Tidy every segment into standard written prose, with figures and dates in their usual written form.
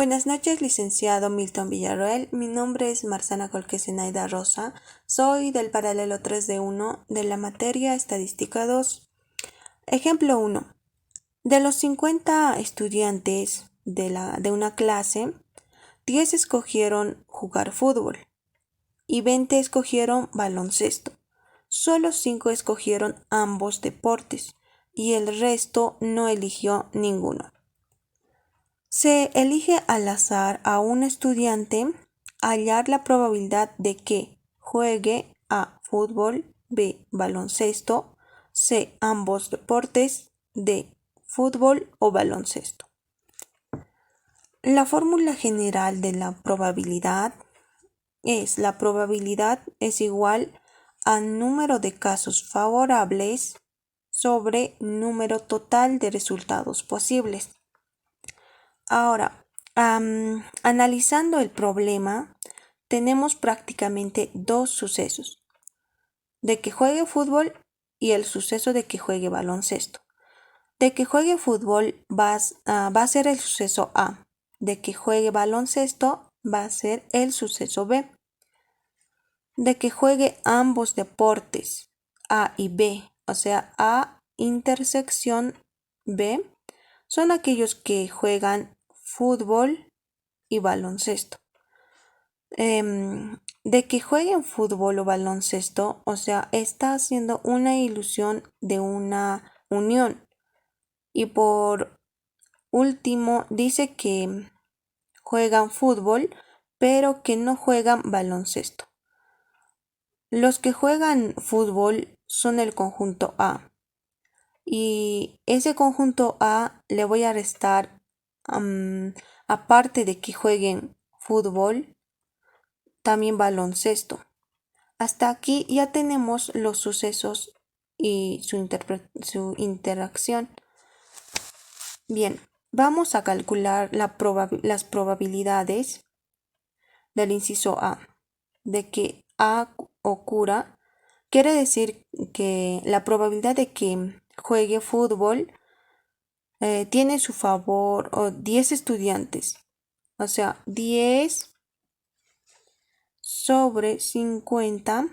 Buenas noches, licenciado Milton Villarroel. Mi nombre es Marzana Colque Zenaida Rosa. Soy del paralelo 3D1 de la materia Estadística 2. Ejemplo 1. De los 50 estudiantes de una clase, 10 escogieron jugar fútbol y 20 escogieron baloncesto. Solo 5 escogieron ambos deportes y el resto no eligió ninguno. Se elige al azar a un estudiante, hallar la probabilidad de que juegue A. Fútbol, B. Baloncesto, C. Ambos deportes, D. Fútbol o baloncesto. La fórmula general de la probabilidad es: la probabilidad es igual a número de casos favorables sobre número total de resultados posibles. Ahora, analizando el problema, tenemos prácticamente dos sucesos: de que juegue fútbol y el suceso de que juegue baloncesto. De que juegue fútbol va a ser el suceso A. De que juegue baloncesto va a ser el suceso B. De que juegue ambos deportes, A y B, o sea, A intersección B, son aquellos que juegan fútbol y baloncesto. De que jueguen fútbol o baloncesto, o sea, está haciendo una ilusión de una unión. Y por último, dice que juegan fútbol, pero que no juegan baloncesto. Los que juegan fútbol son el conjunto A. Y ese conjunto A le voy a restar, aparte de que jueguen fútbol, también baloncesto. Hasta aquí ya tenemos los sucesos y su interacción. Bien, vamos a calcular las probabilidades del inciso A. De que A ocurra, quiere decir que la probabilidad de que juegue fútbol tiene su favor 10 estudiantes. O sea, 10 sobre 50.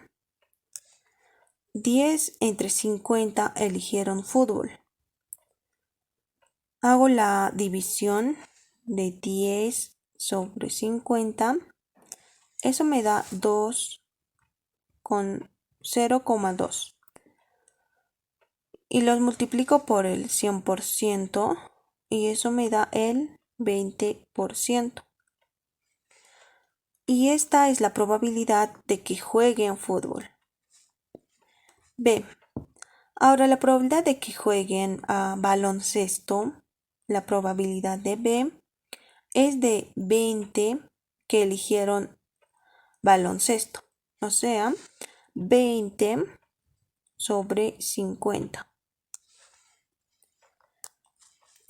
10 entre 50 eligieron fútbol. Hago la división de 10 sobre 50. Eso me da 2 con 0,2. Y los multiplico por el 100% y eso me da el 20%. Y esta es la probabilidad de que jueguen fútbol. B. Ahora la probabilidad de que jueguen a baloncesto, la probabilidad de B es de 20 que eligieron baloncesto, o sea, 20 sobre 50.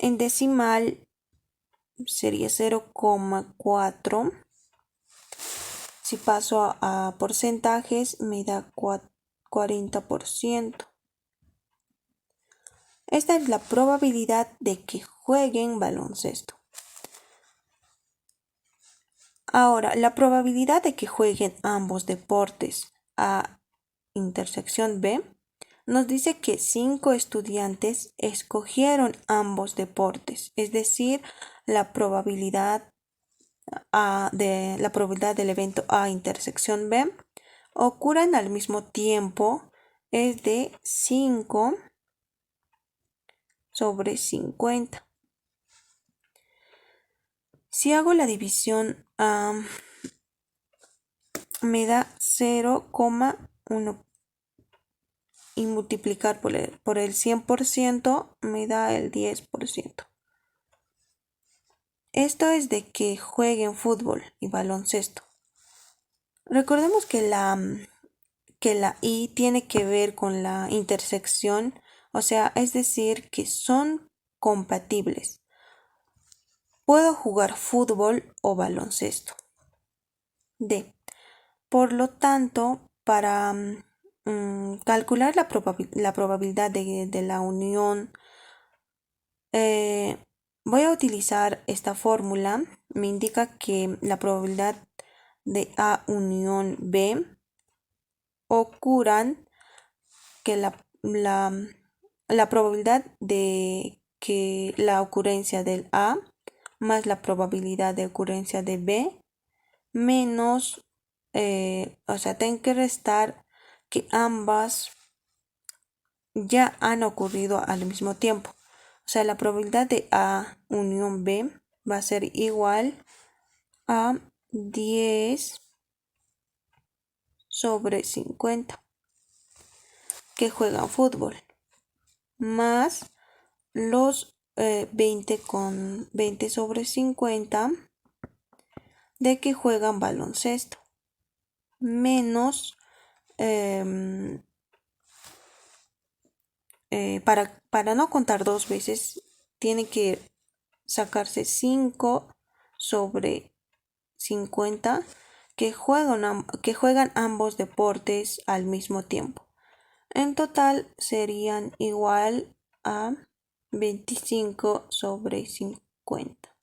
En decimal sería 0,4. Si paso a porcentajes me da 40%. Esta es la probabilidad de que jueguen baloncesto. Ahora, la probabilidad de que jueguen ambos deportes A intersección B nos dice que 5 estudiantes escogieron ambos deportes, es decir, la probabilidad del evento A intersección B ocurran al mismo tiempo es de 5 sobre 50. Si hago la división, me da 0,1 y multiplicar por el 100% me da el 10%. Esto es de que jueguen fútbol y baloncesto. Recordemos que la I tiene que ver con la intersección, o sea, es decir, que son compatibles. Puedo jugar fútbol o baloncesto. D. Por lo tanto, para calcular la probabilidad de la unión, voy a utilizar esta fórmula. Me indica que la probabilidad de A unión B ocurran que la probabilidad de que la ocurrencia del A más la probabilidad de ocurrencia de B menos, tengo que restar que ambas ya han ocurrido al mismo tiempo. O sea, la probabilidad de A unión B va a ser igual a 10 sobre 50 que juegan fútbol, más los 20 sobre 50 de que juegan baloncesto, menos para no contar dos veces, tiene que sacarse 5 sobre 50 que juegan ambos deportes al mismo tiempo. En total serían igual a 25 sobre 50.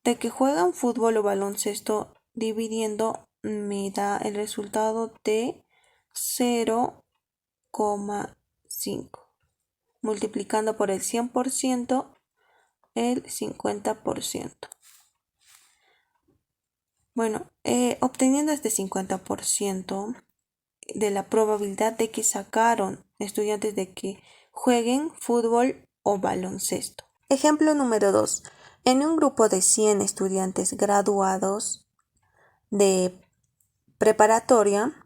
De que juegan fútbol o baloncesto dividiendo me da el resultado de 0,5. Multiplicando por el 100%, el 50%. Bueno, obteniendo este 50% de la probabilidad de que sacaron estudiantes de que jueguen fútbol o baloncesto. Ejemplo número 2. En un grupo de 100 estudiantes graduados de preparatoria,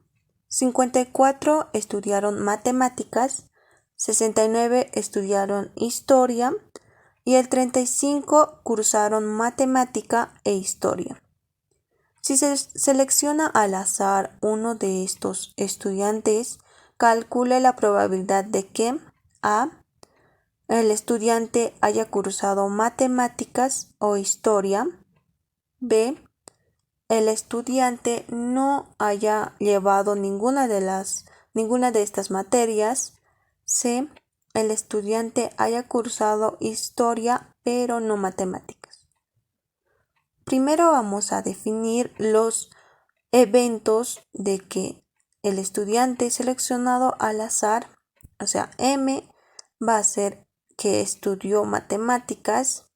54 estudiaron matemáticas, 69 estudiaron historia y el 35 cursaron matemática e historia. Si se selecciona al azar uno de estos estudiantes, calcule la probabilidad de que A. El estudiante haya cursado matemáticas o historia. B. El estudiante no haya llevado ninguna de estas materias. C. El estudiante haya cursado historia pero no matemáticas. Primero vamos a definir los eventos de que el estudiante seleccionado al azar, o sea, M, va a ser que estudió matemáticas,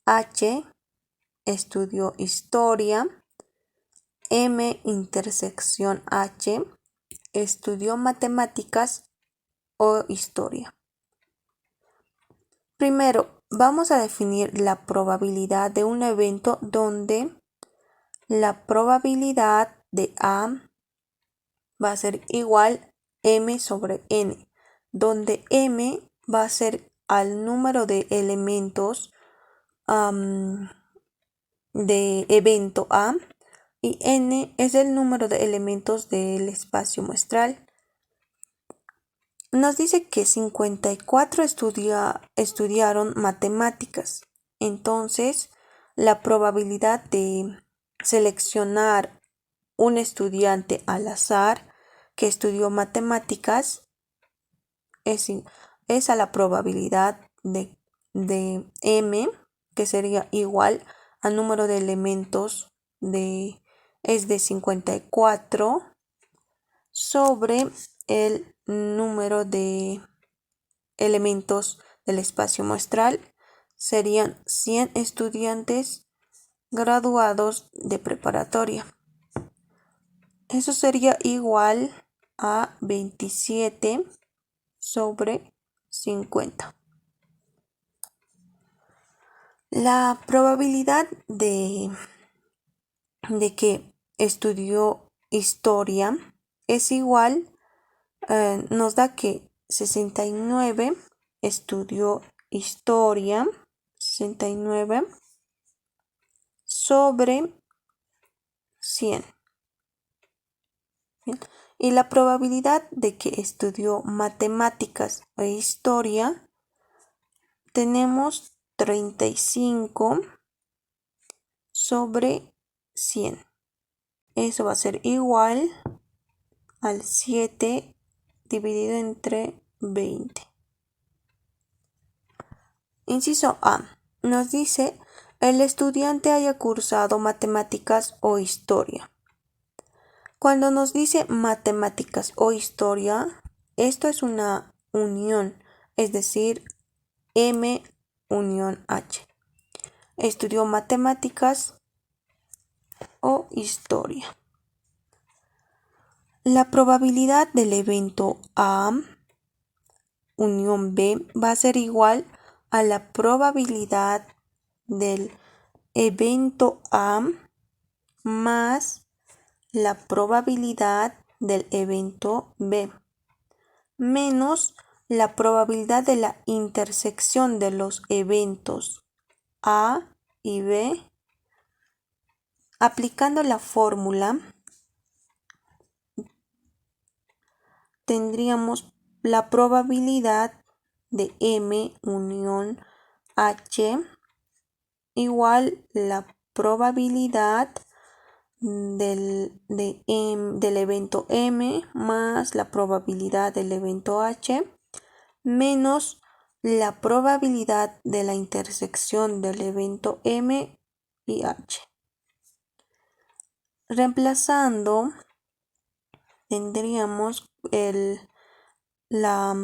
H, estudió historia, M intersección H, estudió matemáticas o historia. Primero, vamos a definir la probabilidad de un evento donde la probabilidad de A va a ser igual M sobre N, donde M va a ser al número de elementos de evento A y N es el número de elementos del espacio muestral. Nos dice que 54 estudiaron matemáticas. Entonces, la probabilidad de seleccionar un estudiante al azar que estudió matemáticas es a la probabilidad de M, que sería igual al número de elementos es de 54 sobre el número de elementos del espacio muestral. Serían 100 estudiantes graduados de preparatoria. Eso sería igual a 27 sobre 50. La probabilidad de que estudió historia es igual, nos da que 69 estudió historia, 69 sobre 100. ¿Bien? Y la probabilidad de que estudió matemáticas e historia tenemos 35 sobre 100. Eso va a ser igual al 7 dividido entre 20. Inciso A. Nos dice, el estudiante haya cursado matemáticas o historia. Cuando nos dice matemáticas o historia, esto es una unión, es decir, M unión H. Estudió matemáticas o historia. La probabilidad del evento A unión B va a ser igual a la probabilidad del evento A más la probabilidad del evento B menos la probabilidad de la intersección de los eventos A y B. Aplicando la fórmula, tendríamos la probabilidad de M unión H igual la probabilidad del evento M más la probabilidad del evento H menos la probabilidad de la intersección del evento M y H. Reemplazando, tendríamos la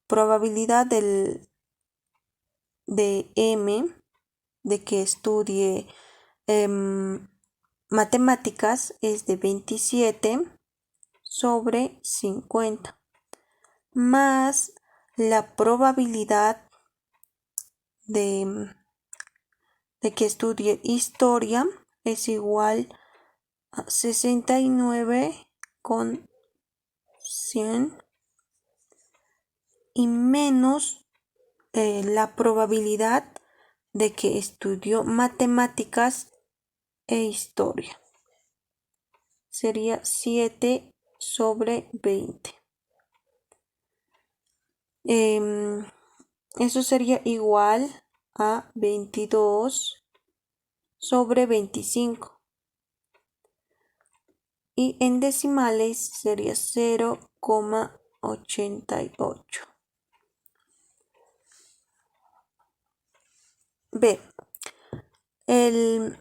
probabilidad de M de que estudie matemáticas es de 27 sobre 50 más la probabilidad de que estudie historia es igual a 69 con 100 y menos la probabilidad de que estudió matemáticas e historia. Sería 7 sobre 20. Eso sería igual a 22 sobre 25. Y en decimales sería 0,88. B. El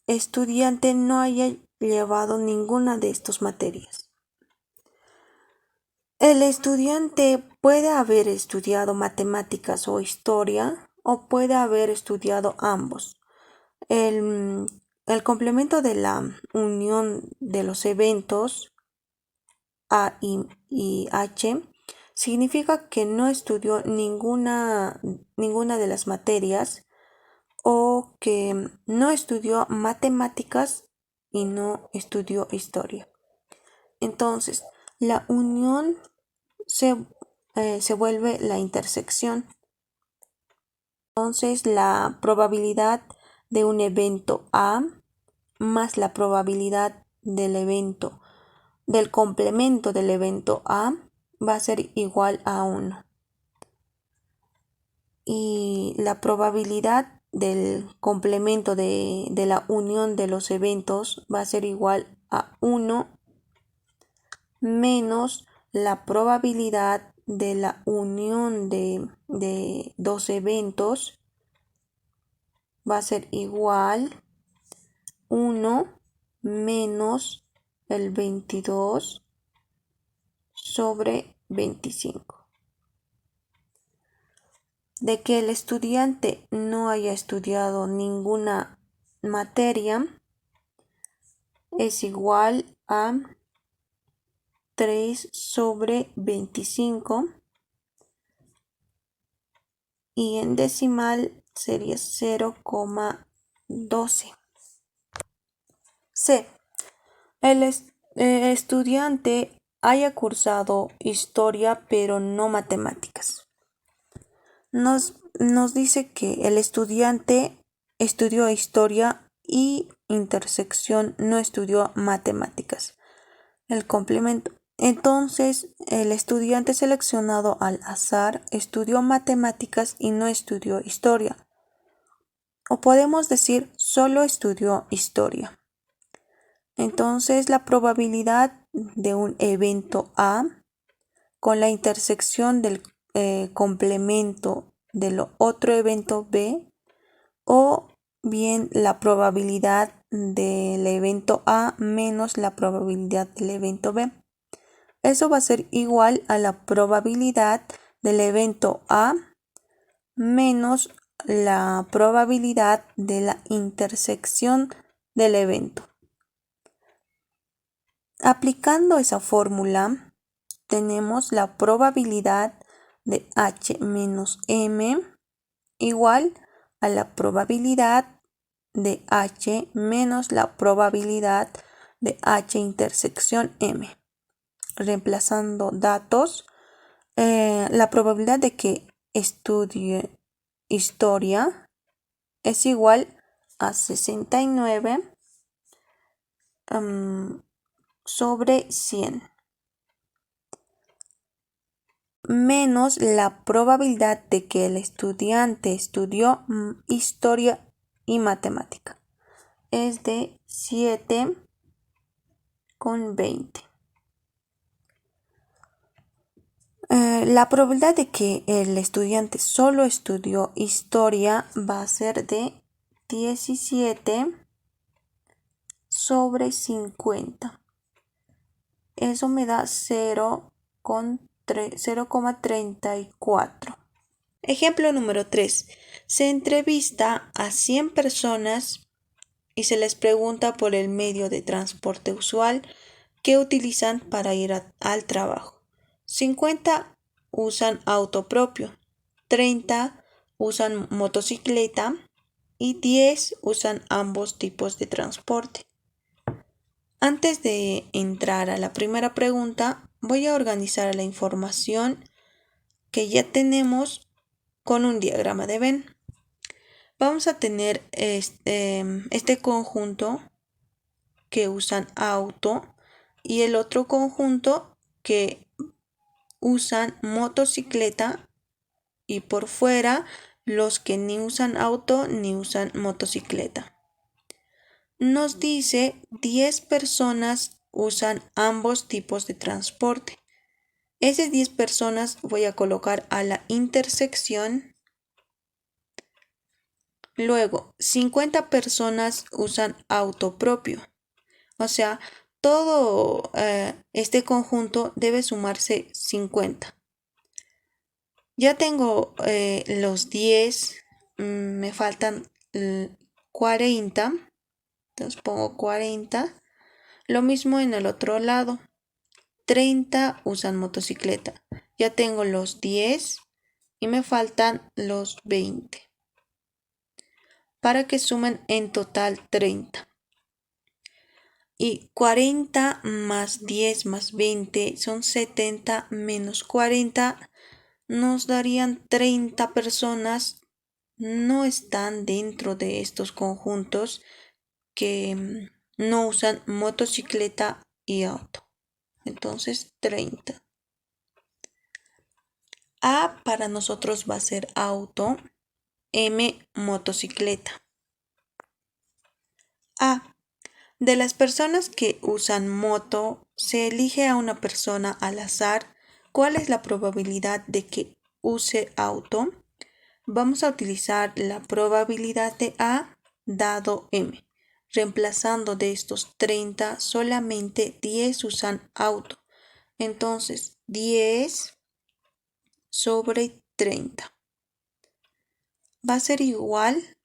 estudiante no haya llevado ninguna de estas materias. El estudiante puede haber estudiado matemáticas o historia o puede haber estudiado ambos. El complemento de la unión de los eventos A y H significa que no estudió ninguna de las materias o que no estudió matemáticas y no estudió historia. Entonces, la unión se vuelve la intersección. Entonces, la probabilidad de un evento A más la probabilidad del complemento del evento A va a ser igual a 1. Y la probabilidad del complemento de la unión de los eventos va a ser igual a 1 menos la probabilidad de la unión de dos eventos va a ser igual 1 menos el 22 sobre 25. De que el estudiante no haya estudiado ninguna materia es igual a 3 sobre 25 y en decimal sería 0,12. C. El estudiante haya cursado historia pero no matemáticas. Nos dice que el estudiante estudió historia y intersección no estudió matemáticas. El complemento. Entonces, el estudiante seleccionado al azar estudió matemáticas y no estudió historia. O podemos decir solo estudió historia. Entonces, la probabilidad de un evento A con la intersección del complemento del otro evento B, o bien la probabilidad del evento A menos la probabilidad del evento B. Eso va a ser igual a la probabilidad del evento A menos la probabilidad de la intersección del evento. Aplicando esa fórmula, tenemos la probabilidad de H menos M igual a la probabilidad de H menos la probabilidad de H intersección M. Reemplazando datos, la probabilidad de que estudie historia es igual a 69 sobre 100 menos la probabilidad de que el estudiante estudió historia y matemática. Es de 7,20. La probabilidad de que el estudiante solo estudió historia va a ser de 17 sobre 50. Eso me da 0,34. Ejemplo número 3. Se entrevista a 100 personas y se les pregunta por el medio de transporte usual que utilizan para ir al trabajo. 50 usan auto propio, 30 usan motocicleta y 10 usan ambos tipos de transporte. Antes de entrar a la primera pregunta, voy a organizar la información que ya tenemos con un diagrama de Venn. Vamos a tener este conjunto que usan auto y el otro conjunto que usan motocicleta, y por fuera los que ni usan auto ni usan motocicleta. Nos dice 10 personas usan ambos tipos de transporte. Esas 10 personas voy a colocar a la intersección. Luego, 50 personas usan auto propio. O sea, todo este conjunto debe sumarse 50. Ya tengo los 10, me faltan 40. Entonces pongo 40. Lo mismo en el otro lado. 30 usan motocicleta. Ya tengo los 10 y me faltan los 20. Para que sumen en total 30. Y 40 más 10 más 20 son 70 menos 40. Nos darían 30 personas. No están dentro de estos conjuntos que no usan motocicleta y auto. Entonces 30. A para nosotros va a ser auto, M motocicleta. A. De las personas que usan moto, se elige a una persona al azar. ¿Cuál es la probabilidad de que use auto? Vamos a utilizar la probabilidad de A dado M. Reemplazando de estos 30, solamente 10 usan auto. Entonces, 10 sobre 30 va a ser igual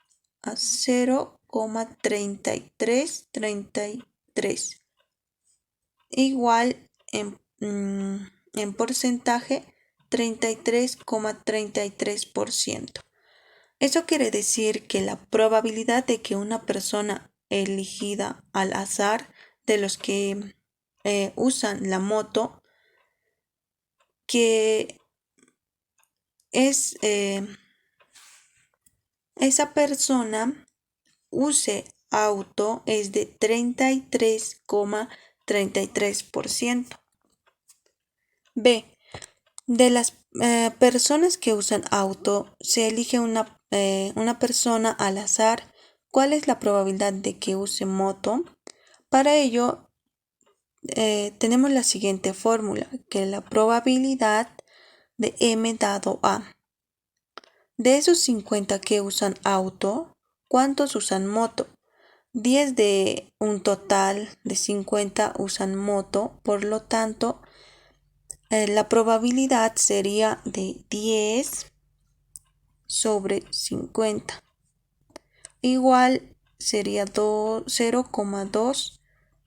a 0,3333. Igual en porcentaje 33,33%. Eso quiere decir que la probabilidad de que una persona elegida al azar de los que usan la moto, que es esa persona use auto, es de 33,33%. B. De las personas que usan auto, se elige una persona al azar. ¿Cuál es la probabilidad de que use moto? Para ello, tenemos la siguiente fórmula, que es la probabilidad de M dado A. De esos 50 que usan auto, ¿cuántos usan moto? 10 de un total de 50 usan moto, por lo tanto, la probabilidad sería de 10 sobre 50. Igual sería 0,2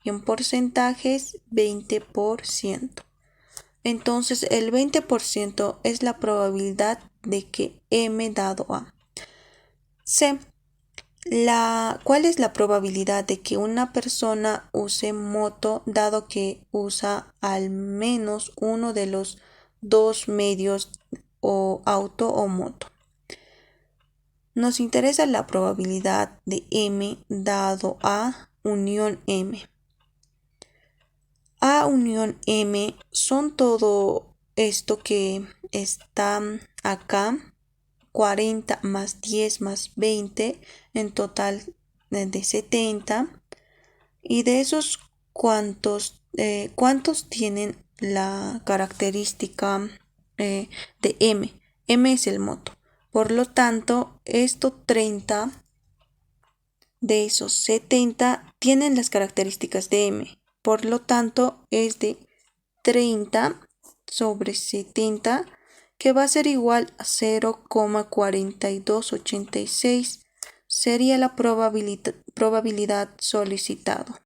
y en porcentajes 20%. Entonces el 20% es la probabilidad de que M dado A. C. ¿Cuál es la probabilidad de que una persona use moto dado que usa al menos uno de los dos medios o auto o moto? Nos interesa la probabilidad de M dado A unión M. A unión M son todo esto que está acá, 40 más 10 más 20, en total de 70. Y de esos, ¿cuántos tienen la característica de M? M es el moto. Por lo tanto, estos 30 de esos 70 tienen las características de M. Por lo tanto, es de 30 sobre 70, que va a ser igual a 0,4286. Sería la probabilidad solicitado.